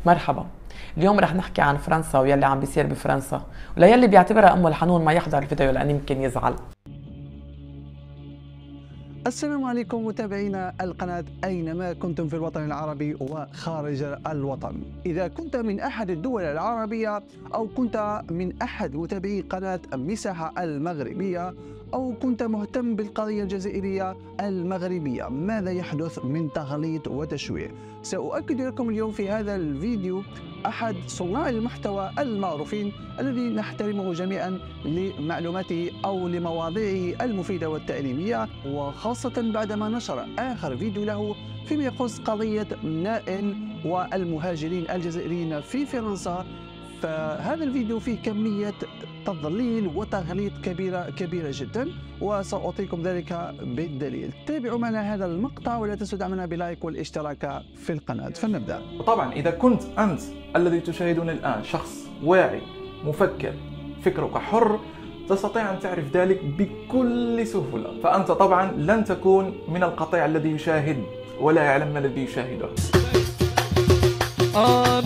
مرحبا. اليوم رح نحكي عن فرنسا ويلي عم بيصير بفرنسا، وليلي بيعتبرها امه الحنون ما يحضر الفيديو لان يمكن يزعل. السلام عليكم متابعينا القناة أينما كنتم في الوطن العربي وخارج الوطن. إذا كنت من أحد الدول العربية أو كنت من أحد متابعي قناة مساحة المغربية أو كنت مهتم بالقضية الجزائرية المغربية، ماذا يحدث من تغليط وتشويه؟ سأؤكد لكم اليوم في هذا الفيديو أحد صناع المحتوى المعروفين الذي نحترمه جميعا لمعلوماته أو لمواضيعه المفيدة والتعليمية، وخاصة بعدما نشر آخر فيديو له فيما يخص قضية نائل والمهاجرين الجزائريين في فرنسا. فهذا الفيديو فيه كمية تضليل وتغليط كبيرة جدا، وسأعطيكم ذلك بالدليل. تابعوا معنا هذا المقطع ولا تنسوا دعمنا بلايك والاشتراك في القناة. فلنبدأ. طبعا إذا كنت أنت الذي تشاهدون الآن شخص واعي مفكر فكرك حر، تستطيع أن تعرف ذلك بكل سهولة. فأنت طبعا لن تكون من القطيع الذي يشاهد ولا يعلم ما الذي يشاهده.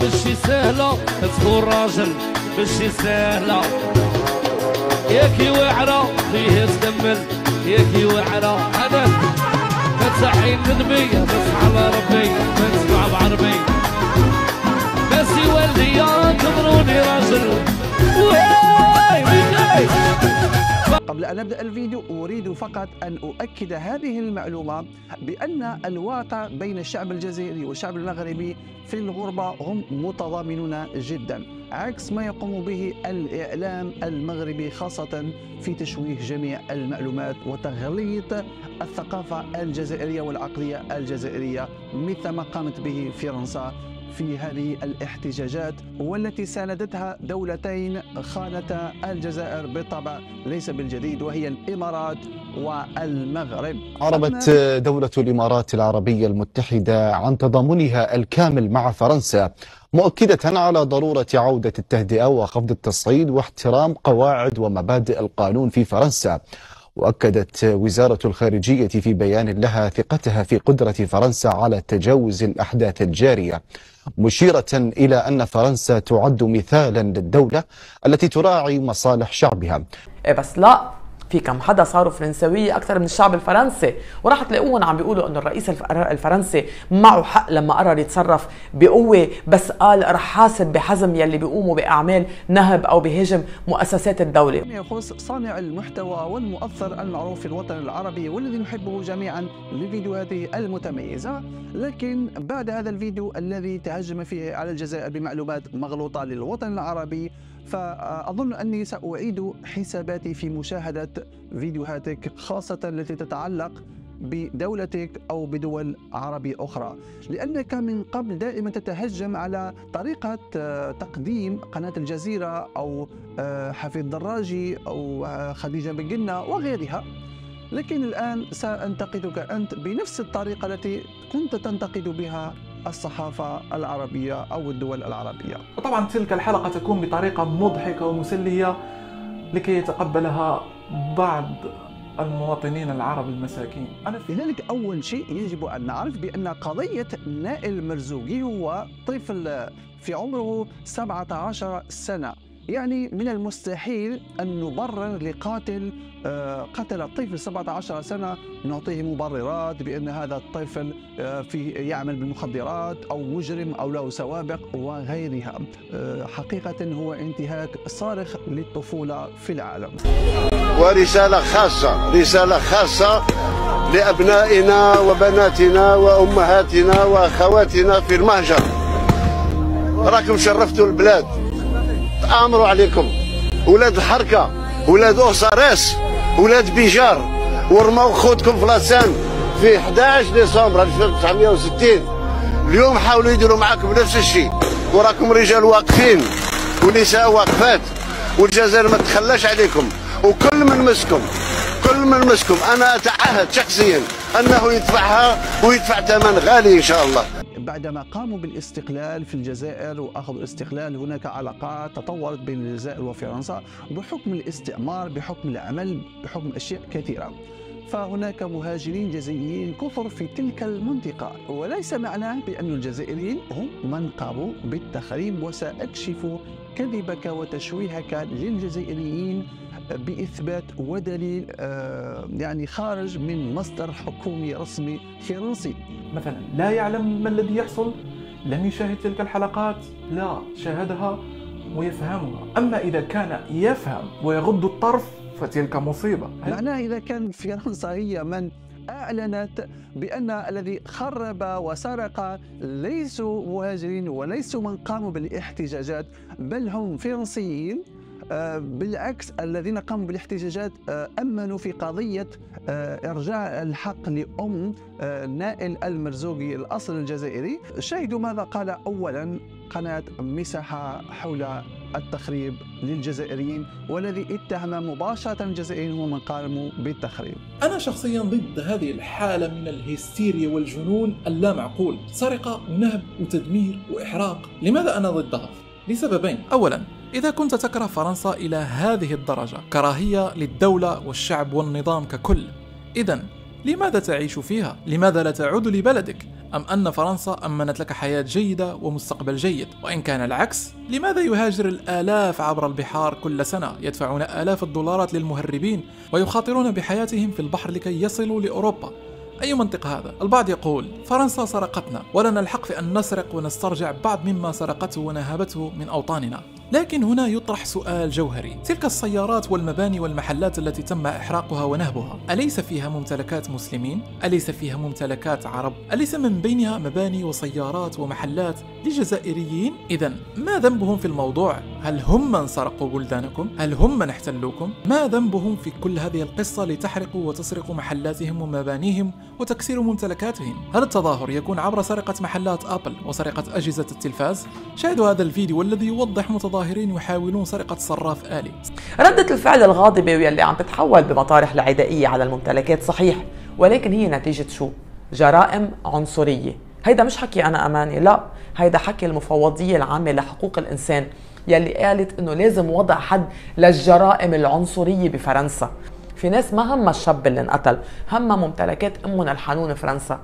ماشي سهلة تكون راجل، ماشي سهلة ياكي واعرة فيه تكمل، ياكي واعرة أنا فتحين ندمية بس على ربي ما نسمع بعربي، بس والديا كبروني راجل. قبل أن نبدأ الفيديو أريد فقط أن أؤكد هذه المعلومة بأن الواقع بين الشعب الجزائري والشعب المغربي في الغربة هم متضامنون جدا، عكس ما يقوم به الإعلام المغربي خاصة في تشويه جميع المعلومات وتغليط الثقافة الجزائرية والعقلية الجزائرية، مثل ما قامت به فرنسا في هذه الاحتجاجات، والتي ساندتها دولتين خانتا الجزائر بالطبع ليس بالجديد، وهي الإمارات والمغرب. أعربت دولة الإمارات العربية المتحدة عن تضامنها الكامل مع فرنسا، مؤكدة على ضرورة عودة التهدئة وخفض التصعيد واحترام قواعد ومبادئ القانون في فرنسا. وأكدت وزارة الخارجية في بيان لها ثقتها في قدرة فرنسا على تجاوز الأحداث الجارية، مشيرة إلى أن فرنسا تعد مثالا للدولة التي تراعي مصالح شعبها. بس لا، في كم حدا صاروا فرنساوية أكثر من الشعب الفرنسي، وراح تلاقوهم عم بيقولوا إنه الرئيس الفرنسي معه حق لما قرر يتصرف بقوة، بس قال رح حاسب بحزم يلي بيقوموا بأعمال نهب أو بهجم مؤسسات الدولة. يخص صانع المحتوى والمؤثر المعروف في الوطن العربي والذي نحبه جميعا لفيديوهاته المتميزة، لكن بعد هذا الفيديو الذي تهجم فيه على الجزائر بمعلومات مغلوطة للوطن العربي، فأظن أني سأعيد حساباتي في مشاهدة فيديوهاتك، خاصة التي تتعلق بدولتك أو بدول عربية أخرى، لأنك من قبل دائما تتهجم على طريقة تقديم قناة الجزيرة أو حفيظ دراجي أو خديجة بن جنة وغيرها، لكن الآن سأنتقدك أنت بنفس الطريقة التي كنت تنتقد بها الصحافة العربية أو الدول العربية. وطبعا تلك الحلقة تكون بطريقة مضحكة ومسلية لكي يتقبلها بعض المواطنين العرب المساكين. لذلك أول شيء يجب أن نعرف بأن قضية نائل مرزوقي هو طفل في عمره 17 سنة، يعني من المستحيل أن نبرر لقاتل قتل الطفل 17 سنة نعطيه مبررات بأن هذا الطفل يعمل بالمخدرات أو مجرم أو له سوابق وغيرها. حقيقة هو انتهاك صارخ للطفولة في العالم. ورسالة خاصة لأبنائنا وبناتنا وأمهاتنا وأخواتنا في المهجر، راكم شرفتوا البلاد، تآمروا عليكم ولاد الحركة، ولاد أوساريس، ولاد بيجار، ورموا خوتكم في لاسان في 11 ديسمبر 1960. اليوم حاولوا يديروا معاكم نفس الشيء، وراكم رجال واقفين ونساء واقفات، والجزائر ما تخلاش عليكم، وكل من مسكم أنا أتعهد شخصيا أنه يدفعها ويدفع ثمن غالي إن شاء الله. بعدما قاموا بالاستقلال في الجزائر وأخذوا الاستقلال، هناك علاقات تطورت بين الجزائر وفرنسا بحكم الاستعمار، بحكم العمل، بحكم أشياء كثيرة. فهناك مهاجرين جزائريين كثر في تلك المنطقة، وليس معناه بأن الجزائريين هم من قاموا بالتخريب. وسأكشف كذبك وتشويهك للجزائريين بإثبات ودليل يعني خارج من مصدر حكومي رسمي فرنسي. مثلا لا يعلم ما الذي يحصل، لم يشاهد تلك الحلقات، لا شاهدها ويفهمها. أما إذا كان يفهم ويغض الطرف فتلك مصيبة. معناه إذا كان فرنسا هي من أعلنت بأن الذي خرب وسرق ليسوا مهاجرين وليسوا من قاموا بالاحتجاجات بل هم فرنسيين، بالعكس الذين قاموا بالاحتجاجات أمنوا في قضية إرجاع الحق لأم نائل المرزوقي الأصل الجزائري. شاهدوا ماذا قال أولا قناة مساحة حول التخريب للجزائريين، والذي اتهم مباشرة الجزائريين هم من قاموا بالتخريب. أنا شخصيا ضد هذه الحالة من الهستيريا والجنون اللامعقول، سرقة ونهب وتدمير وإحراق. لماذا أنا ضدها؟ لسببين. أولا، إذا كنت تكره فرنسا إلى هذه الدرجة كراهية للدولة والشعب والنظام ككل، إذن لماذا تعيش فيها؟ لماذا لا تعود لبلدك؟ أم أن فرنسا أمنت لك حياة جيدة ومستقبل جيد؟ وإن كان العكس، لماذا يهاجر الآلاف عبر البحار كل سنة، يدفعون آلاف الدولارات للمهربين ويخاطرون بحياتهم في البحر لكي يصلوا لأوروبا؟ أي منطق هذا؟ البعض يقول فرنسا سرقتنا ولنا الحق في أن نسرق ونسترجع بعض مما سرقته ونهبته من أوطاننا. لكن هنا يطرح سؤال جوهري، تلك السيارات والمباني والمحلات التي تم إحراقها ونهبها، أليس فيها ممتلكات مسلمين؟ أليس فيها ممتلكات عرب؟ أليس من بينها مباني وسيارات ومحلات لجزائريين؟ إذن ما ذنبهم في الموضوع؟ هل هم من سرقوا بلدانكم؟ هل هم من احتلوكم؟ ما ذنبهم في كل هذه القصة لتحرقوا وتسرقوا محلاتهم ومبانيهم وتكسير ممتلكاتهم؟ هل التظاهر يكون عبر سرقة محلات أبل وسرقة أجهزة التلفاز؟ شاهدوا هذا الفيديو والذي يوضح متظاهرين يحاولون سرقة صراف آلي. ردة الفعل الغاضبة واللي عم تتحول بمطارح العدائية على الممتلكات صحيح، ولكن هي نتيجة شو؟ جرائم عنصرية. هيدا مش حكي أنا أماني، لا، هيدا حكي المفوضية العامة لحقوق الإنسان يلي قالت إنه لازم وضع حد للجرائم العنصرية بفرنسا. في ناس ما همها الشاب اللي انقتل، همها ممتلكات أمنا الحنون فرنسا.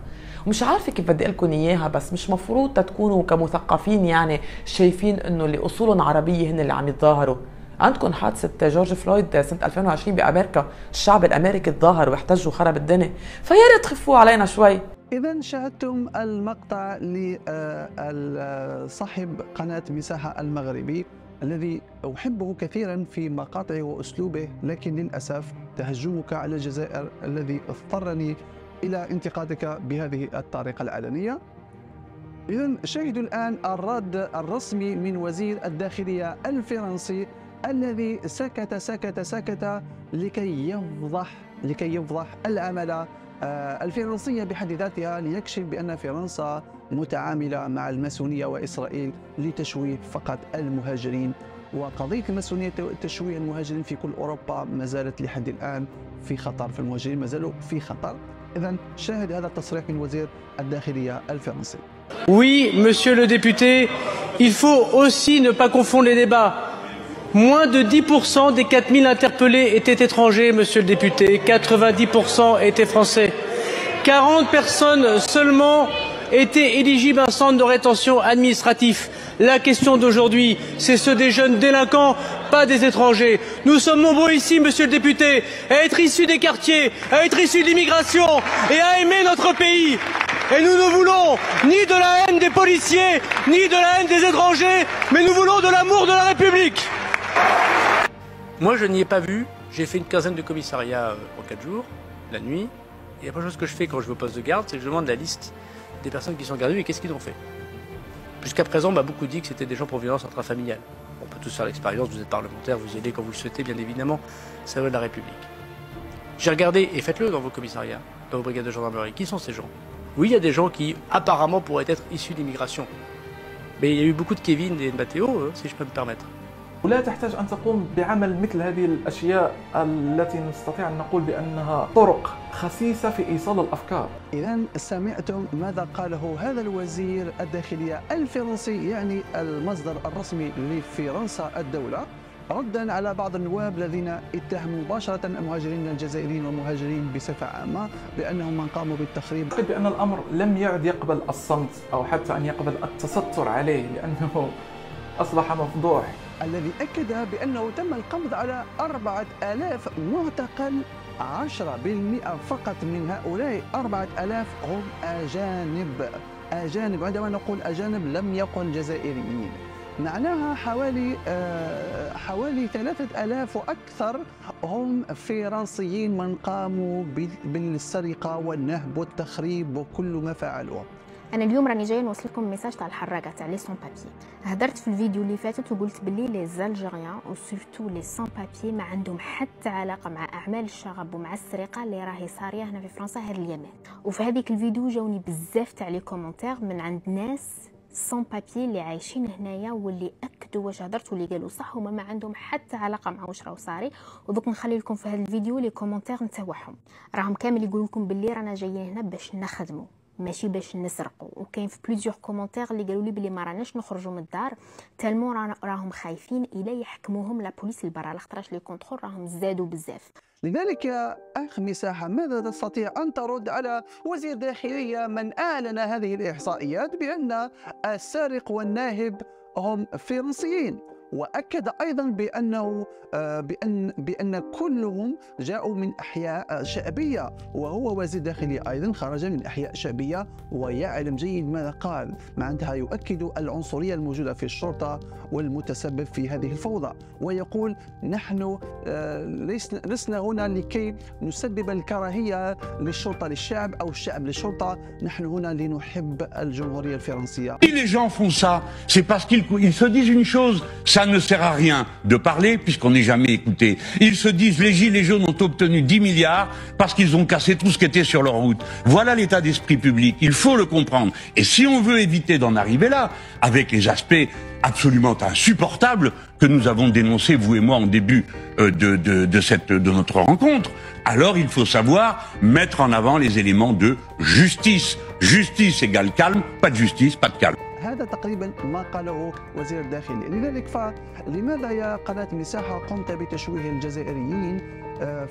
ومش عارفة كيف بدي لكم إياها، بس مش مفروض تكونوا كمثقفين يعني شايفين إنه اللي أصولهم عربية هن اللي عم يتظاهروا. عندكم حادثة جورج فلويد سنة 2020 بأمريكا، الشعب الأمريكي تظاهر واحتج وخرب الدنيا، فيا ريت تخفوا علينا شوي. إذا شاهدتم المقطع لصاحب قناة مساحة المغربي الذي أحبه كثيرا في مقاطعه وأسلوبه، لكن للأسف تهجمك على الجزائر الذي اضطرني إلى انتقادك بهذه الطريقة العلنية. إذن شاهدوا الآن الرد الرسمي من وزير الداخلية الفرنسي الذي سكت لكي يفضح العملة الفرنسية بحد ذاتها، ليكشف بأن فرنسا متعاملة مع الماسونية وإسرائيل لتشويه فقط المهاجرين. وقضية الماسونية تشويه المهاجرين في كل أوروبا ما زالت لحد الآن في خطر، فالمهاجرين ما زالوا في خطر. إذن شاهد هذا التصريح من وزير الداخلية الفرنسي. Oui, monsieur le député, il faut aussi ne pas confondre les débats. Moins de 10% des 4000 interpellés étaient étrangers, monsieur le député. 90% étaient français. 40 personnes seulement étaient éligibles à un centre de rétention administratif. La question d'aujourd'hui, c'est ceux des jeunes délinquants, pas des étrangers. Nous sommes nombreux ici, monsieur le député, à être issus des quartiers, à être issus de l'immigration et à aimer notre pays. Et nous ne voulons ni de la haine des policiers, ni de la haine des étrangers, mais nous voulons de l'amour de la République. Moi, je n'y ai pas vu. J'ai fait une quinzaine de commissariats en 4 jours, la nuit. Et la première chose que je fais quand je vais au poste de garde, c'est que je demande la liste des personnes qui sont gardées et qu'est-ce qu'ils ont fait. Jusqu'à présent, on m'a beaucoup dit que c'était des gens pour violence intrafamiliale. On peut tous faire l'expérience, vous êtes parlementaire, vous y allez quand vous le souhaitez, bien évidemment, c'est la loi de la République. J'ai regardé, et faites-le dans vos commissariats, dans vos brigades de gendarmerie, qui sont ces gens? Oui, il y a des gens qui, apparemment, pourraient être issus d'immigration. Mais il y a eu beaucoup de Kevin et de Mathéo, si je peux me permettre. ولا تحتاج أن تقوم بعمل مثل هذه الأشياء التي نستطيع أن نقول بأنها طرق خسيسة في إيصال الأفكار. إذا سمعتم ماذا قاله هذا الوزير الداخلية الفرنسي، يعني المصدر الرسمي لفرنسا الدولة، ردا على بعض النواب الذين اتهموا مباشرة المهاجرين الجزائريين والمهاجرين بصفة عامة بأنهم من قاموا بالتخريب. أعتقد بأن الأمر لم يعد يقبل الصمت أو حتى أن يقبل التستر عليه، لأنه أصبح مفضوح. الذي أكد بأنه تم القبض على 4000 معتقل، 10% فقط من هؤلاء 4000 هم أجانب. عندما نقول أجانب لم يقل جزائريين، معناها حوالي 3000 وأكثر هم فرنسيين من قاموا بالسرقة والنهب والتخريب وكل ما فعلوه. انا اليوم راني جايه نوصل لكم ميساج تاع الحراقه تاع لي سون بابي. هدرت في الفيديو اللي فاتت وقلت باللي لي زالجيريان وسورتو لي سون بابي ما عندهم حتى علاقه مع اعمال الشغب ومع السرقه اللي راهي صاريه هنا في فرنسا هذا اليومين. وفي هذيك الفيديو جاوني بزاف تاع لي كومونتير من عند ناس سون بابي اللي عايشين هنايا واللي اكدوا واش هضرت واللي قالوا صح، هما ما عندهم حتى علاقه مع واش راهو صاري. ودوك نخلي لكم في هذا الفيديو لي كومونتير نتاعهم، راهم كامل يقولوا لكم باللي رانا جايين هنا باش نخدموا ماشي باش نسرقوا. وكاين في بليزيور كومونتير اللي قالوا لي بلي ما راناش نخرجوا من الدار تالمون راهم خايفين الى يحكموهم لا بوليس لبرا، لاخاطرش لي كونترول راهم زادوا بزاف. لذلك يا أخ مساحة، ماذا تستطيع أن ترد على وزير داخلية من أعلن هذه الإحصائيات بأن السارق والناهب هم فرنسيين، وأكد أيضا بأن كلهم جاءوا من أحياء شعبية، وهو وزير داخلية أيضا خرج من أحياء شعبية ويعلم جيد ماذا قال. معناتها يؤكد العنصرية الموجودة في الشرطة والمتسبب في هذه الفوضى، ويقول نحن لسنا هنا لكي نسبب الكراهية للشرطة للشعب أو الشعب للشرطة، نحن هنا لنحب الجمهورية الفرنسية. Si les gens font ça, c'est parce qu'ils se disent une chose, ça ne sert à rien de parler puisqu'on n'est jamais écouté. Ils se disent les gilets jaunes ont obtenu 10 milliards parce qu'ils ont cassé tout ce qui était sur leur route. Voilà l'état d'esprit public, il faut le comprendre. Et si on veut éviter d'en arriver là, avec les aspects absolument insupportables que nous avons dénoncés, vous et moi, en début de notre rencontre, alors il faut savoir mettre en avant les éléments de justice. Justice égale calme, pas de justice, pas de calme. هذا تقريبا ما قاله وزير الداخلية. لذلك فلماذا يا قناة مساحة قمت بتشويه الجزائريين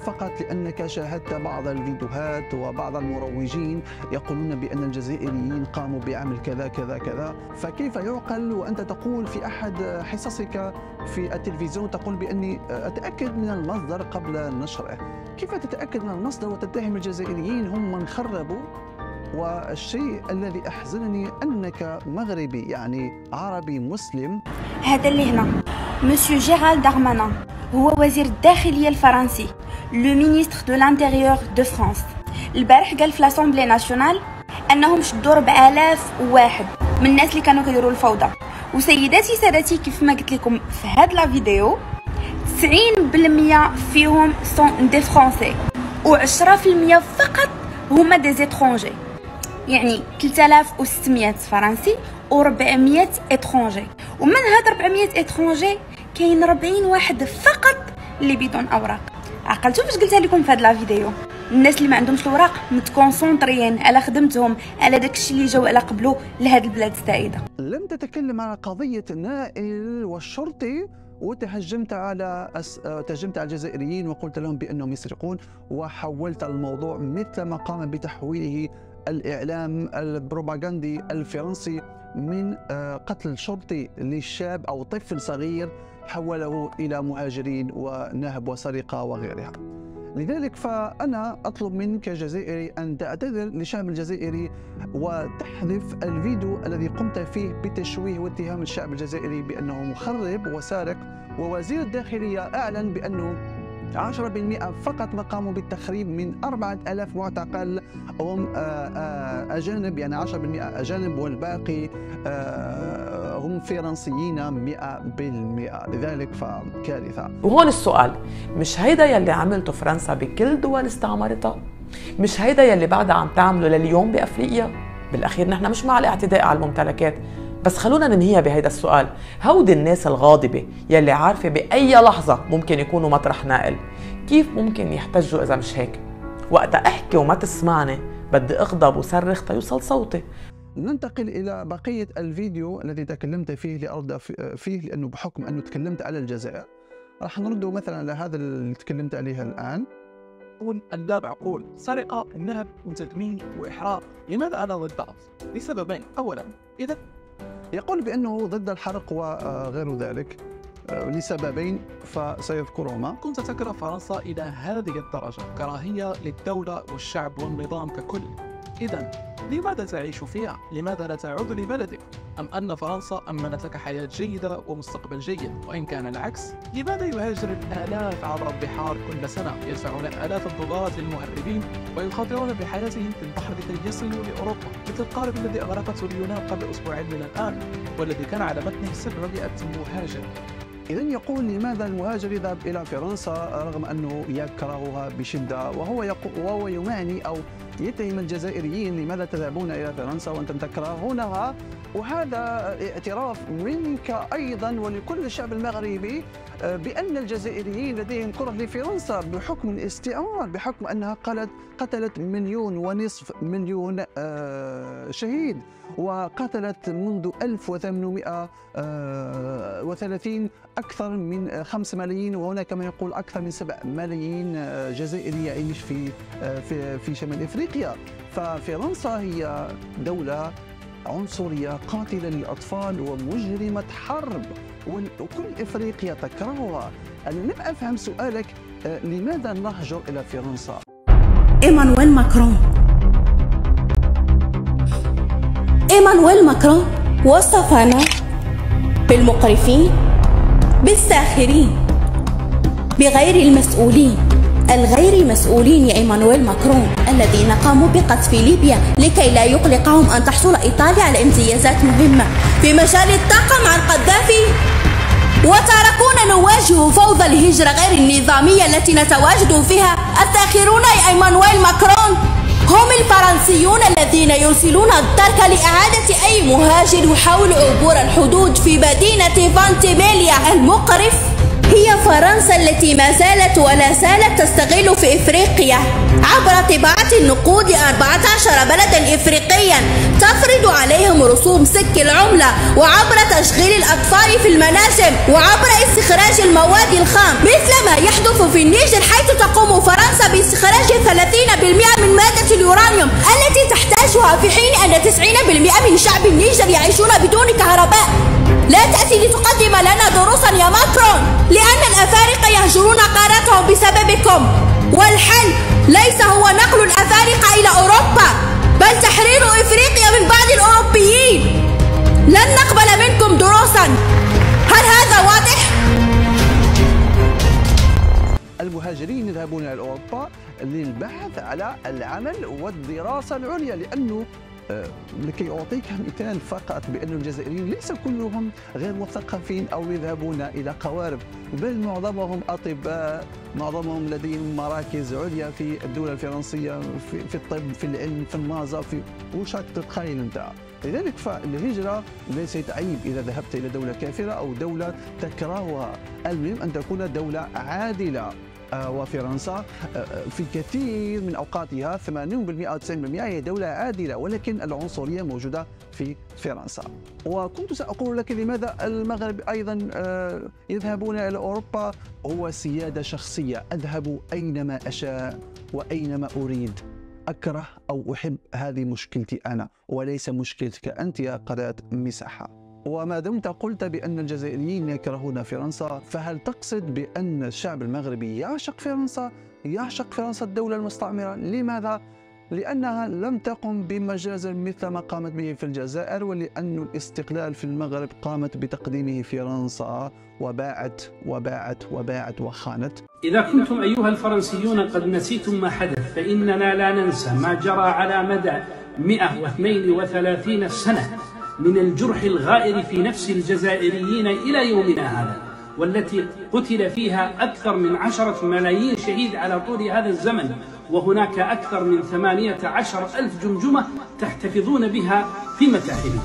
فقط لأنك شاهدت بعض الفيديوهات وبعض المروجين يقولون بأن الجزائريين قاموا بعمل كذا كذا كذا؟ فكيف يعقل وأنت تقول في أحد حصصك في التلفزيون تقول بأني أتأكد من المصدر قبل نشره؟ كيف تتأكد من المصدر وتتهم الجزائريين هم من خربوا؟ والشيء الذي أحزنني أنك مغربي، يعني عربي مسلم. هذا اللي هنا مسيو جيرالد دارمانان هو وزير الداخلية الفرنسي، لو مينيستر دو لانتيريور دو فرانس. البارح قال في لاسومبلي ناسيونال أنهم شدوا 4000 واحد من الناس اللي كانوا كيديروا الفوضى. وسيداتي سادتي كيف ما قلت لكم في هاد لا فيديو 90% فيهم سون دي فرونسي و10% فقط هما دي زيترونجي، يعني 3600 فرنسي و400 اترونجي. ومن هاد 400 اترونجي كاين 40 واحد فقط اللي بدون اوراق. عقلتوا فاش قلتها لكم في هاد لا فيديو؟ الناس اللي ما عندهمش الاوراق متكونسونطريين على خدمتهم، على داكشي اللي جاو على قبلو لهاد البلاد السائده. لم تتكلم على قضيه النائل والشرطي وتهجمت على الجزائريين وقلت لهم بانهم يسرقون، وحولت الموضوع مثل ما قام بتحويله الإعلام البروباغندي الفرنسي من قتل شرطي للشاب أو طفل صغير حوله إلى مهاجرين ونهب وسرقة وغيرها. لذلك فأنا أطلب منك كجزائري أن تعتذر للشعب الجزائري وتحذف الفيديو الذي قمت فيه بتشويه واتهام الشعب الجزائري بأنه مخرب وسارق. ووزير الداخلية أعلن بأنه 10% فقط ما قاموا بالتخريب من 4000 معتقل هم أجانب، يعني 10% أجانب والباقي هم فرنسيين 100%. لذلك فكارثة. وهون السؤال، مش هيدا يلي عملته فرنسا بكل دول استعمرتها؟ مش هيدا يلي بعدها عم تعمله لليوم بأفريقيا؟ بالأخير نحن مش مع الاعتداء على الممتلكات، بس خلونا ننهيها بهيدا السؤال. هودي الناس الغاضبة يلي عارفة بأي لحظة ممكن يكونوا مطرح نائل، كيف ممكن يحتجوا إذا مش هيك؟ وقتا أحكي وما تسمعني بدي أغضب وصرخ تيوصل صوتي. ننتقل إلى بقية الفيديو الذي تكلمت فيه لأرض فيه، لأنه بحكم أنه تكلمت على الجزائر راح نردوا مثلا على هذا اللي تكلمت عليه الآن. اللا معقول، سرقة، نهب وتدمير وإحراق. لماذا أنا ضدها؟ لسببين. أولا، إذا يقول بأنه ضد الحرق وغير ذلك لسببين فسيذكرهما. كنت تكره فرنسا إلى هذه الدرجة، كراهية للدولة والشعب والنظام ككل. إذا لماذا تعيش فيها؟ لماذا لا تعود لبلدك؟ أم أن فرنسا أمنت لك حياة جيدة ومستقبل جيد؟ وإن كان العكس، لماذا يهاجر الآلاف عبر البحار كل سنة، يدفعون آلاف الدولارات للمهربين ويخاطرون بحياتهم في البحر لكي يصلوا لأوروبا، مثل القارب الذي أغرقته اليونان قبل أسبوعين من الآن، والذي كان على متنه 700 مهاجر. إذا يقول لماذا المهاجر يذهب إلى فرنسا رغم أنه يكرهها بشدة، وهو يمعني أو يتهم الجزائريين لماذا تذهبون إلى فرنسا وأنتم تكرهونها. وهذا اعتراف منك أيضا ولكل الشعب المغربي بأن الجزائريين لديهم كره لفرنسا بحكم الاستعمار، بحكم أنها قتلت 1.5 مليون شهيد، وقتلت منذ 1830 أكثر من 5 ملايين، وهناك من يقول أكثر من 7 ملايين جزائري يعيش في شمال إفريقيا. ففرنسا هي دولة عنصرية قاتلة للأطفال ومجرمة حرب، وكل إفريقيا تكرهها. أنا لم أفهم سؤالك لماذا نهجر إلى فرنسا؟ إيمانويل ماكرون وصفنا بالمقرفين، بالساخرين، بغير المسؤولين. الغير مسؤولين يا إيمانويل ماكرون الذين قاموا بقذف ليبيا لكي لا يقلقهم أن تحصل إيطاليا على امتيازات مهمة في مجال الطاقة مع القذافي، وتركونا نواجه فوضى الهجرة غير النظامية التي نتواجد فيها. الساخرون يا إيمانويل ماكرون هم الفرنسيون الذين يرسلون الترك لإعادة أي مهاجر يحاول عبور الحدود في مدينة فانتيميليا. المقرف هي فرنسا التي ما زالت ولا زالت تستغل في إفريقيا عبر طباعة النقود 14 بلدا إفريقيا، تفرض عليهم رسوم سك العملة، وعبر تشغيل الأطفال في المنازل، وعبر استخراج المواد الخام مثل ما يحدث في النيجر، حيث تقوم فرنسا باستخراج 30% من مادة اليورانيوم التي تحتاجها، في حين أن 90% من شعب النيجر يعيشون بدون كهرباء. لا تأتي لتقدم لنا دروسا يا ماكرون، لأن الأفارقة يهجرون قارتهم بسببكم، والحل ليس هو نقل الأفارقة إلى أوروبا، بل تحرير إفريقيا من بعض الأوروبيين. لن نقبل منكم دروسا. هل هذا واضح؟ المهاجرين يذهبون إلى أوروبا للبحث على العمل والدراسة العليا، لأنه لكي أعطيك مثال فقط بأن الجزائريين ليس كلهم غير مثقفين أو يذهبون إلى قوارب، بل معظمهم أطباء، معظمهم لديهم مراكز عليا في الدولة الفرنسية في الطب، في العلم، في النهضة، في وش تتخيل أنت. لذلك فالهجرة ليست عيب إذا ذهبت إلى دولة كافرة أو دولة تكرهها، المهم أن تكون دولة عادلة. وفرنسا في كثير من أوقاتها 80% أو 90% هي دولة عادلة، ولكن العنصرية موجودة في فرنسا. وكنت سأقول لك لماذا المغرب أيضا يذهبون إلى أوروبا. هو سيادة شخصية، أذهب أينما أشاء وأينما أريد، أكره أو أحب، هذه مشكلتي أنا وليس مشكلتك أنت يا قناة مساحة. وما دمت قلت بأن الجزائريين يكرهون فرنسا، فهل تقصد بأن الشعب المغربي يعشق فرنسا؟ يعشق فرنسا الدولة المستعمرة؟ لماذا؟ لأنها لم تقم بمجازر مثل ما قامت به في الجزائر، ولأن الاستقلال في المغرب قامت بتقديمه فرنسا وباعت وباعت وباعت وخانت. إذا كنتم أيها الفرنسيون قد نسيتم ما حدث، فإننا لا ننسى ما جرى على مدى 132 سنة من الجرح الغائر في نفس الجزائريين إلى يومنا هذا، والتي قتل فيها أكثر من 10 ملايين شهيد على طول هذا الزمن، وهناك أكثر من 18,000 جمجمة تحتفظون بها في متاحفكم.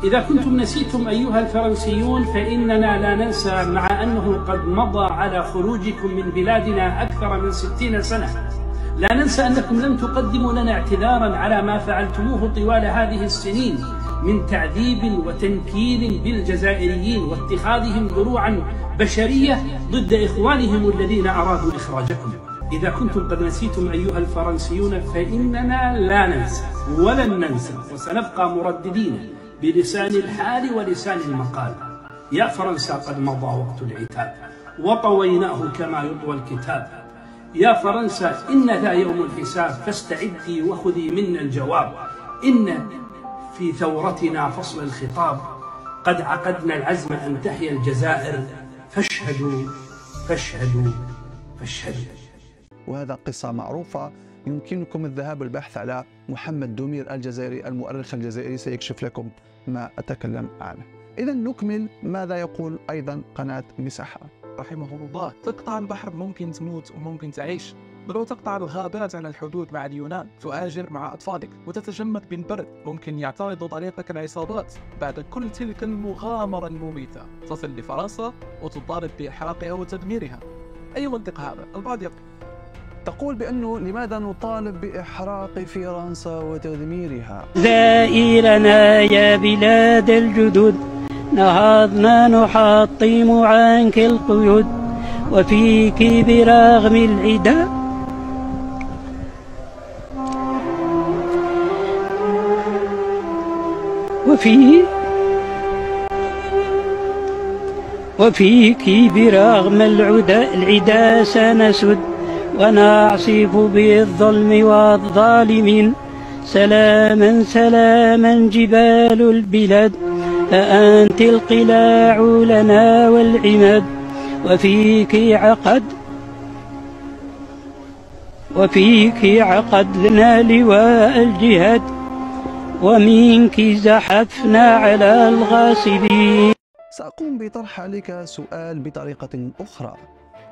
إذا كنتم نسيتم أيها الفرنسيون، فإننا لا ننسى مع أنه قد مضى على خروجكم من بلادنا أكثر من 60 سنة، لا ننسى أنكم لم تقدموا لنا اعتذارا على ما فعلتموه طوال هذه السنين، من تعذيب وتنكيل بالجزائريين واتخاذهم دروعا بشرية ضد إخوانهم الذين أرادوا إخراجكم. إذا كنتم قد نسيتم أيها الفرنسيون فإننا لا ننسى ولن ننسى، وسنبقى مرددين بلسان الحال ولسان المقال. يا فرنسا قد مضى وقت العتاب وطويناه كما يطوى الكتاب. يا فرنسا إن ذا يوم الحساب، فاستعدي وخذي منا الجواب. إن في ثورتنا فصل الخطاب، قد عقدنا العزم أن تحيا الجزائر، فاشهدوا فاشهدوا فاشهدوا. وهذا قصة معروفة، يمكنكم الذهاب والبحث على محمد دومير الجزائري المؤرخ الجزائري سيكشف لكم ما أتكلم عنه. إذا نكمل ماذا يقول أيضا قناة مساحة. رحمه الله: تقطع البحر ممكن تموت وممكن تعيش، بل وتقطع الغابات على الحدود مع اليونان، تهاجر مع أطفالك وتتجمد بالبرد. ممكن يعترض طريقك العصابات. بعد كل تلك المغامرة المميتة تصل لفرنسا وتطالب بإحراقها وتدميرها. أي منطق هذا؟ البعض تقول بأنه لماذا نطالب بإحراق فرنسا وتدميرها؟ زائرنا يا بلاد الجدد، نهضنا نحطم عنك القيود، وفيك برغم العدا وفيك برغم العدا سنسد، ونعصف بالظلم والظالمين. سلاما سلاما جبال البلاد، أأنت القلاع لنا والعماد، وفيك عقدنا لواء الجهاد، ومنك زحفنا على الغاصبين. سأقوم بطرح عليك سؤال بطريقة أخرى.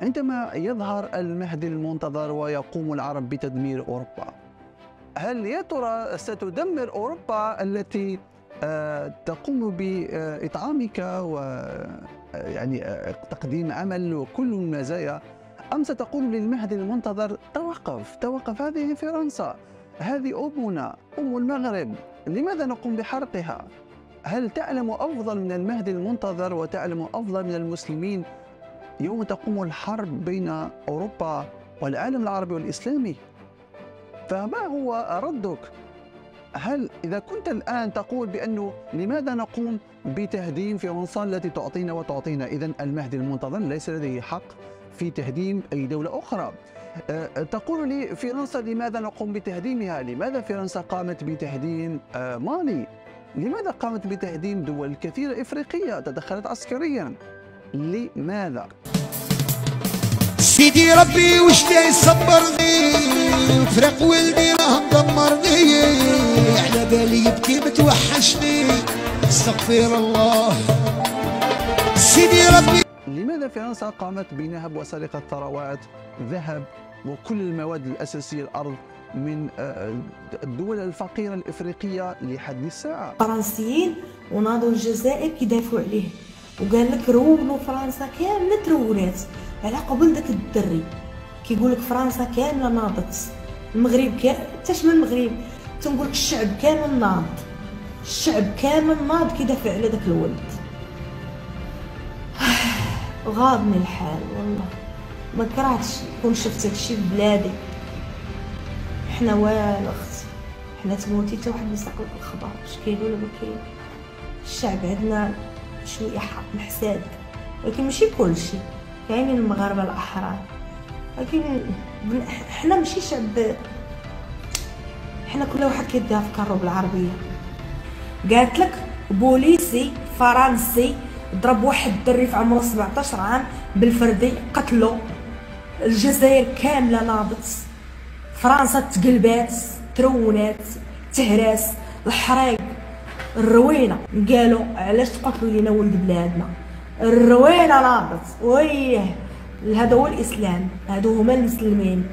عندما يظهر المهدي المنتظر ويقوم العرب بتدمير أوروبا، هل يا ترى ستدمر أوروبا التي تقوم بإطعامك ويعني تقديم عمل وكل المزايا، أم ستقول للمهدي المنتظر توقف، هذه فرنسا، هذه أمنا، أم المغرب، لماذا نقوم بحرقها؟ هل تعلم أفضل من المهدي المنتظر وتعلم أفضل من المسلمين يوم تقوم الحرب بين أوروبا والعالم العربي والإسلامي؟ فما هو ردك؟ هل إذا كنت الآن تقول بأنه لماذا نقوم بتهديم فرنسا التي تعطينا وتعطينا، إذن المهدي المنتظر ليس لديه حق في تهديم أي دولة أخرى. تقول لي فرنسا لماذا نقوم بتهديمها؟ لماذا فرنسا قامت بتهديم مالي؟ لماذا قامت بتهديم دول كثيرة إفريقية تدخلت عسكريا؟ لماذا؟ سيدي ربي وش يصبرني، فرق ولدي راه مدمرني، على بالي يبكي متوحشني، استغفر الله. سيدي ربي لماذا فرنسا قامت بنهب وسرقة ثروات ذهب وكل المواد الأساسية الأرض من الدول الفقيرة الإفريقية لحد الساعة؟ الفرنسيين وناضوا الجزائر كيدافعوا عليه، وقال لك رونوا فرنسا كامله ترونات على قبل داك الدري. كيقول لك فرنسا كامله ناضت، المغرب حتى من المغرب تنقول لك الشعب كامل ناض، الشعب كامل ناض كيدافع على داك الولد. غاضني الحال والله، ما كرهتش كون شفت هادشي في بلادي. حنا والو اختي، حنا تموتي حتى واحد يساق لك الخبر اش كاين ولا ما كاين. الشعب عندنا شويه حق محساد، ولكن ماشي كلشي، كاينين المغاربه الاحرار، ولكن حنا ماشي شعب، حنا كل واحد كيدير افكارو بالعربيه. قالت لك بوليسي فرنسي ضرب واحد الدري في عمره 17 عام بالفردي قتلو. الجزائر كامله ناضت، فرنسا تقلبات ترونات تهراس الحريق الروينه. قالوا علاش تقتلوا لينا ولد بلادنا؟ الروينه ناضت، ويه هذا هو الاسلام، هادو هما المسلمين.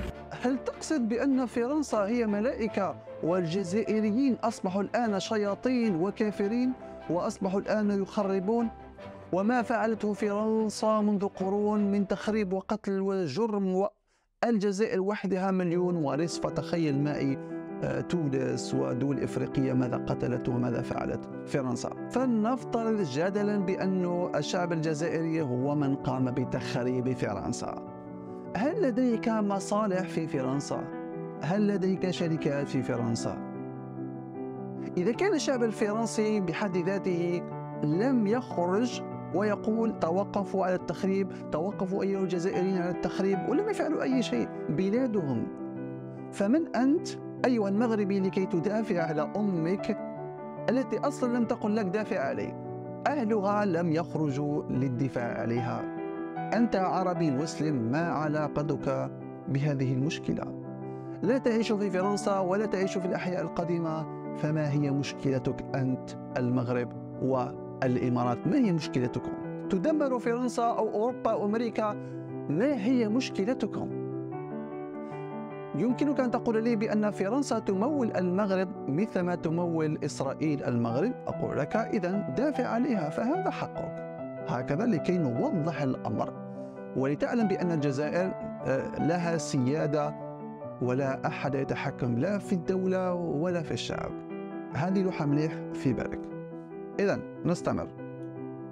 هل تقصد بأن فرنسا هي ملائكة والجزائريين أصبحوا الآن شياطين وكافرين وأصبحوا الآن يخربون؟ وما فعلته فرنسا منذ قرون من تخريب وقتل وجرم، والجزائر وحدها 1.5 مليون فتخيل معي تونس ودول إفريقية ماذا قتلت وماذا فعلت فرنسا. فلنفترض جدلا بأن الشعب الجزائري هو من قام بتخريب فرنسا. هل لديك مصالح في فرنسا؟ هل لديك شركات في فرنسا؟ إذا كان الشعب الفرنسي بحد ذاته لم يخرج ويقول توقفوا على التخريب، توقفوا أيها الجزائريين على التخريب، ولم يفعلوا أي شيء، بلادهم، فمن أنت أيها المغربي لكي تدافع على أمك التي أصلا لم تقل لك دافع عليه؟ أهلها لم يخرجوا للدفاع عليها. أنت عربي مسلم، ما علاقتك بهذه المشكلة؟ لا تعيش في فرنسا ولا تعيش في الأحياء القديمة، فما هي مشكلتك أنت المغرب والإمارات؟ ما هي مشكلتكم؟ تدمر فرنسا أو أوروبا أو أمريكا، ما هي مشكلتكم؟ يمكنك أن تقول لي بأن فرنسا تمول المغرب مثلما تمول إسرائيل المغرب، أقول لك إذن دافع عليها، فهذا حقك. هكذا لكي نوضح الأمر ولتعلم بأن الجزائر لها سيادة ولا أحد يتحكم لا في الدولة ولا في الشعب. هذه لوحة مليح في بالك. إذن نستمر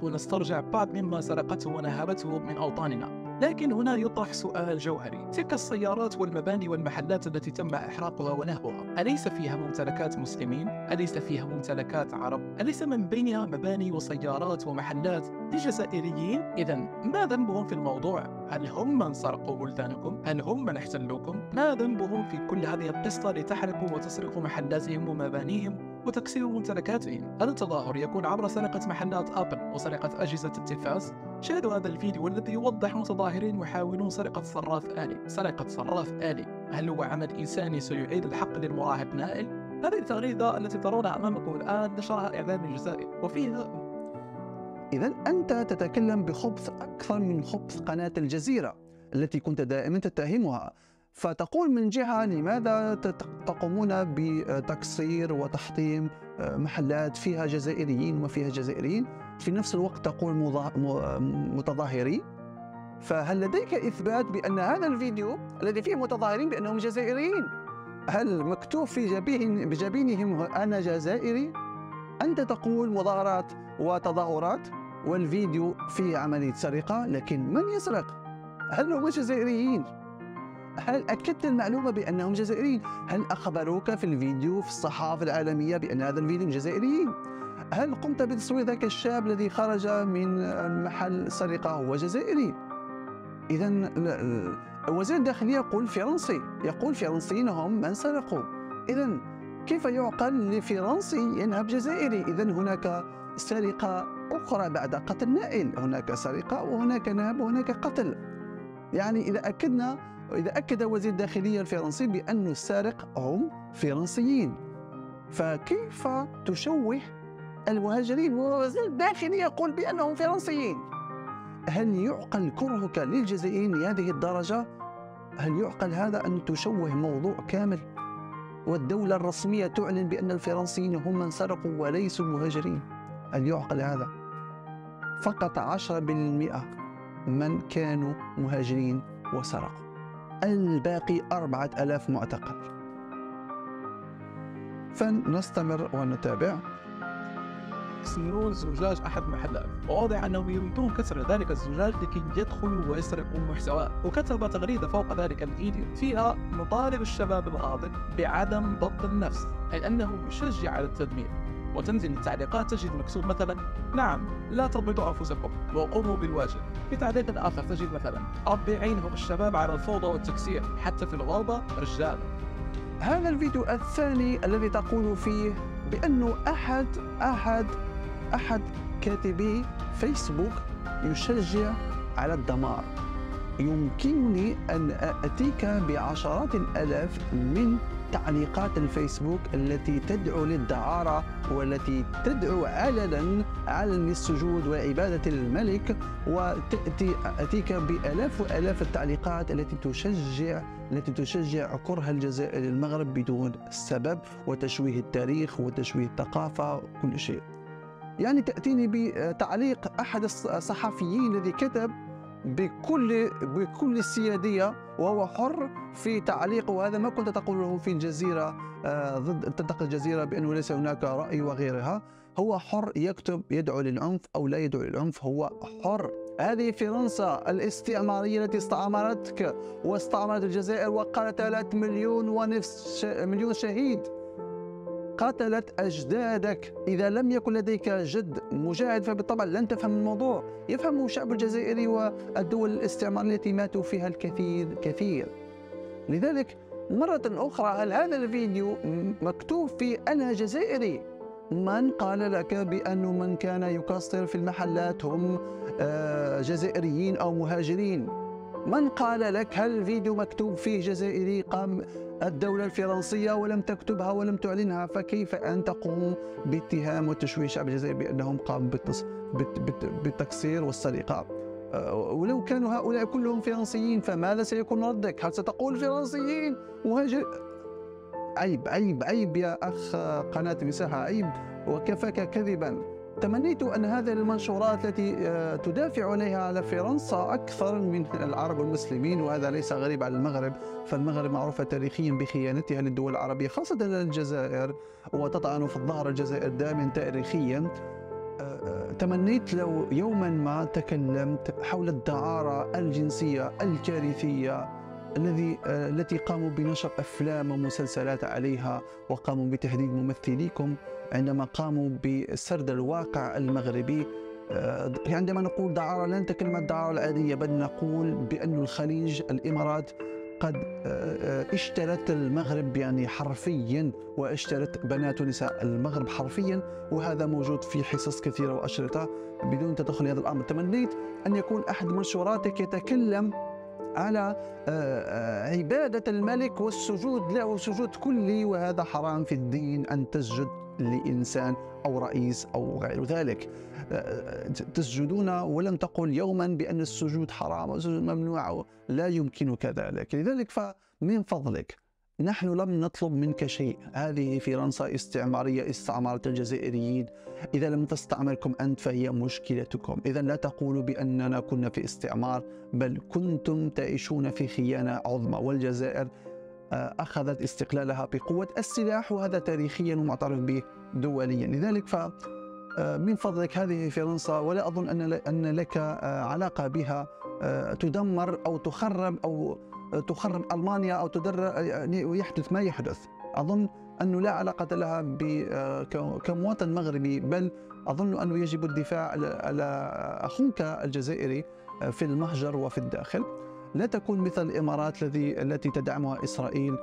ونسترجع بعض مما سرقته ونهبته من أوطاننا. لكن هنا يطرح سؤال جوهري: تلك السيارات والمباني والمحلات التي تم إحراقها ونهبها، أليس فيها ممتلكات مسلمين؟ أليس فيها ممتلكات عرب؟ أليس من بينها مباني وسيارات ومحلات لجزائريين؟ إذن ما ذنبهم في الموضوع؟ هل هم من سرقوا بلدانكم؟ هل هم من احتلوكم؟ ما ذنبهم في كل هذه القصة لتحرقوا وتسرقوا محلاتهم ومبانيهم وتكسير ممتلكاتهم؟ هل التظاهر يكون عبر سرقة محلات أبل وسرقة أجهزة التلفاز؟ شاهدوا هذا الفيديو والذي يوضح متظاهرين يحاولون سرقة صراف آلي. هل هو عمل إنساني سيعيد الحق للمراهق نائل؟ هذه التغريدة التي ترونها أمامكم الآن نشرها إعلام الجزائر وفيها. إذن أنت تتكلم بخبث أكثر من خبث قناة الجزيرة التي كنت دائما تتهمها، فتقول من جهة لماذا تقومون بتكسير وتحطيم محلات فيها جزائريين وفيها جزائريين، في نفس الوقت تقول متظاهرين؟ فهل لديك إثبات بأن هذا الفيديو الذي فيه متظاهرين بأنهم جزائريين، هل مكتوب في بجبينهم أنا جزائري؟ أنت تقول مظاهرات وتظاهرات والفيديو فيه عملية سرقة، لكن من يسرق؟ هل هم جزائريين؟ هل أكدت المعلومة بأنهم جزائريين؟ هل أخبروك في الفيديو في الصحافة العالمية بأن هذا الفيديو جزائريين؟ هل قمت بتصوير ذاك الشاب الذي خرج من محل سرقة هو جزائري؟ إذن وزير الداخلية يقول فرنسي، يقول فرنسيين هم من سرقوا. إذن كيف يعقل لفرنسي ينهب جزائري؟ إذن هناك سرقة أخرى بعد قتل نائل، هناك سرقة وهناك نهب وهناك قتل. يعني إذا أكد وزير الداخلية الفرنسي بأن السارق هم فرنسيين، فكيف تشوه المهاجرين ووزير الداخلية يقول بأنهم فرنسيين؟ هل يعقل كرهك للجزائريين لهذه الدرجة؟ هل يعقل هذا أن تشوه موضوع كامل والدولة الرسمية تعلن بأن الفرنسيين هم من سرقوا وليسوا مهاجرين؟ هل يعقل هذا؟ فقط 10% من كانوا مهاجرين وسرقوا، الباقي 4000 معتقل. فنستمر ونتابع. يكسرون زجاج أحد محلات، وواضح أنهم يريدون كسر ذلك الزجاج لكي يدخلوا ويسرقوا محتواه. وكتب تغريدة فوق ذلك الفيديو فيها: نطالب الشباب الغاضب بعدم ضبط النفس، أي أنه يشجع على التدمير. وتنزل التعليقات تجد مكتوب مثلا: نعم لا تضبطوا أنفسكم وقوموا بالواجب. في تعليق آخر تجد مثلا: ربي عينهم الشباب على الفوضى والتكسير حتى في الغابة رجال. هذا الفيديو الثاني الذي تقول فيه بأنه أحد كاتبي فيسبوك يشجع على الدمار. يمكنني أن أتيك بعشرات الآلاف من تعليقات الفيسبوك التي تدعو للدعارة والتي تدعو علنا للسجود وعبادة الملك، وأتيك بآلاف وآلاف التعليقات التي تشجع كره الجزائر للمغرب بدون سبب، وتشويه التاريخ وتشويه الثقافة وكل شيء. يعني تأتيني بتعليق أحد الصحفيين الذي كتب بكل السيادية، وهو حر في تعليقه. وهذا ما كنت تقوله في الجزيرة ضد تنتقد الجزيرة بأنه ليس هناك رأي وغيرها. هو حر يكتب يدعو للعنف أو لا يدعو للعنف، هو حر. هذه فرنسا الاستعمارية التي استعمرتك واستعمرت الجزائر وقتلت 1.5 مليون شهيد، قتلت أجدادك. إذا لم يكن لديك جد مجاهد فبالطبع لن تفهم الموضوع. يفهم الشعب الجزائري والدول الاستعمارية التي ماتوا فيها الكثير. لذلك مرة أخرى، هل هذا الفيديو مكتوب فيه أنا جزائري؟ من قال لك بأن من كان يقصر في المحلات هم جزائريين أو مهاجرين؟ من قال لك؟ هل الفيديو مكتوب فيه جزائري قام الدولة الفرنسية ولم تكتبها ولم تعلنها؟ فكيف أن تقوم باتهام وتشويه الشعب الجزائري بأنهم قاموا بالتقصير والسرقة؟ ولو كانوا هؤلاء كلهم فرنسيين فماذا سيكون ردك؟ هل ستقول فرنسيين مهاجر؟ عيب عيب عيب يا أخ قناة مساحة، عيب وكفاك كذبا. تمنيت أن هذه المنشورات التي تدافع عليها على فرنسا أكثر من العرب والمسلمين، وهذا ليس غريب على المغرب، فالمغرب معروفة تاريخيا بخيانتها للدول العربية خاصة للجزائر، وتطعن في الظهر الجزائر دائما تاريخيا. تمنيت لو يوما ما تكلمت حول الدعارة الجنسية الكارثية التي قاموا بنشر أفلام ومسلسلات عليها، وقاموا بتهديد ممثليكم عندما قاموا بسرد الواقع المغربي. عندما نقول دعارة لا نتكلم عن الدعارة العادية، بل نقول بأن الخليج الإمارات قد اشترت المغرب يعني حرفيا، واشترت بنات ونساء المغرب حرفيا، وهذا موجود في حصص كثيرة وأشرطة بدون تدخل هذا الأمر. تمنيت أن يكون أحد منشوراتك يتكلم على عبادة الملك والسجود له سجود كلي، وهذا حرام في الدين أن تسجد لإنسان أو رئيس أو غير ذلك. تسجدون ولم تقل يوما بأن السجود حرام والسجود ممنوع، لا يمكنك ذلك. لذلك فمن فضلك، نحن لم نطلب منك شيء. هذه فرنسا استعمارية استعمرت الجزائريين، إذا لم تستعمركم أنت فهي مشكلتكم. إذا لا تقولوا بأننا كنا في استعمار، بل كنتم تعيشون في خيانة عظمى. والجزائر أخذت استقلالها بقوة السلاح، وهذا تاريخيا ومعترف به دوليا. لذلك من فضلك هذه فرنسا، ولا أظن أن لك علاقة بها، تدمر أو تخرب ألمانيا أو يحدث ما يحدث. أظن أنه لا علاقة لها كمواطن مغربي، بل أظن أنه يجب الدفاع على أخوك الجزائري في المهجر وفي الداخل. لا تكون مثل الإمارات التي تدعمها إسرائيل.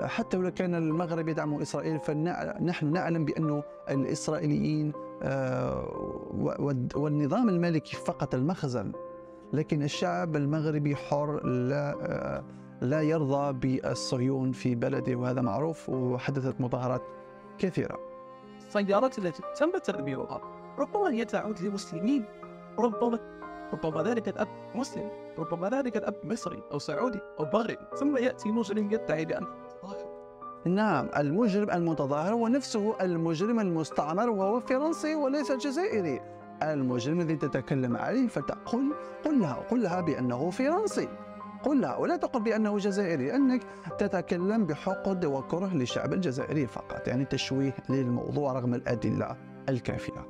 حتى لو كان المغرب يدعم إسرائيل فنحن نعلم بأن الإسرائيليين والنظام الملكي فقط المخزن، لكن الشعب المغربي حر، لا يرضى بالصهيون في بلده، وهذا معروف، وحدثت مظاهرات كثيرة. السيارات التي تم تدميرها ربما هي تعود لمسلمين، ربما ذلك الأب مسلم، ربما ذلك الأب مصري أو سعودي أو مغربي، ثم يأتي مجرم يدعي بأنه متظاهر. نعم، المجرم المتظاهر هو نفسه المجرم المستعمر، وهو فرنسي وليس جزائري. المجرم الذي تتكلم عليه فتقول قل لها بأنه فرنسي، قل لها، ولا تقل بأنه جزائري، لأنك تتكلم بحقد وكره للشعب الجزائري فقط، يعني تشويه للموضوع رغم الأدلة الكافية.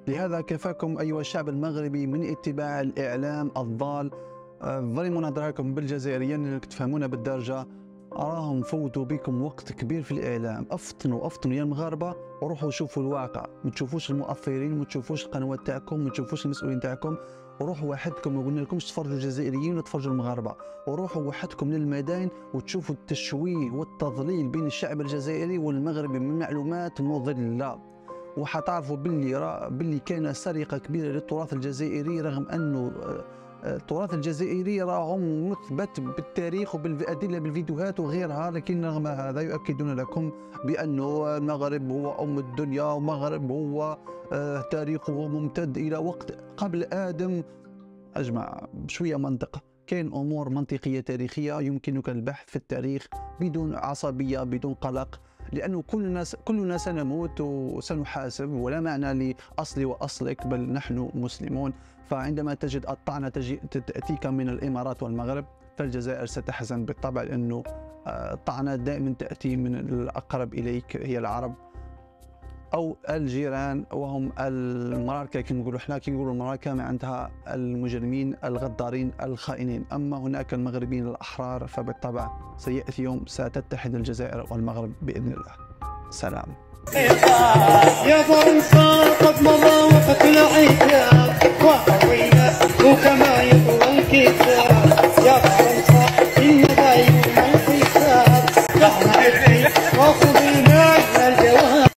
لهذا كفاكم أيها الشعب المغربي من اتباع الإعلام الضال. ظلموا نظركم بالجزائريين اللي تفهمون بالدرجة، أراهم فوتوا بكم وقت كبير في الإعلام. أفطنوا يا المغاربة، وروحوا شوفوا الواقع، ما تشوفوش المؤثرين، ما تشوفوش القنوات تاعكم، ما تشوفوش المسؤولين تاعكم، وروحوا وحدكم. ما قلنا لكمش تفرجوا الجزائريين وتفرجوا المغاربة، وروحوا وحدكم للميدان وتشوفوا التشويه والتضليل بين الشعب الجزائري والمغربي من معلومات مضلة، وحتعرفوا باللي كان سرقة كبيرة للتراث الجزائري، رغم أنه التراث الجزائري راه مثبت بالتاريخ وبالأدلة بالفيديوهات وغيرها، لكن رغم هذا يؤكدون لكم بأنه المغرب هو أم الدنيا، ومغرب هو تاريخه ممتد إلى وقت قبل آدم. أجمع بشوية منطق، كاين أمور منطقية تاريخية يمكنك البحث في التاريخ بدون عصبية بدون قلق. لأنه كلنا سنموت وسنحاسب، ولا معنى لأصلي وأصلك، بل نحن مسلمون. فعندما تجد الطعنة تأتيك من الإمارات والمغرب، فالجزائر ستحزن بالطبع، لأنه الطعنات دائما تأتي من الأقرب إليك، هي العرب أو الجيران، وهم المراركة. كنقولوا احنا المراركة ما عندها المجرمين الغدارين الخائنين، أما هناك المغربيين الأحرار، فبالطبع سيأتي يوم ستتحد الجزائر والمغرب بإذن الله. سلام. يا فرنسا قد مضى وقت العتاب وقوينا وكما يطوى الكتاب.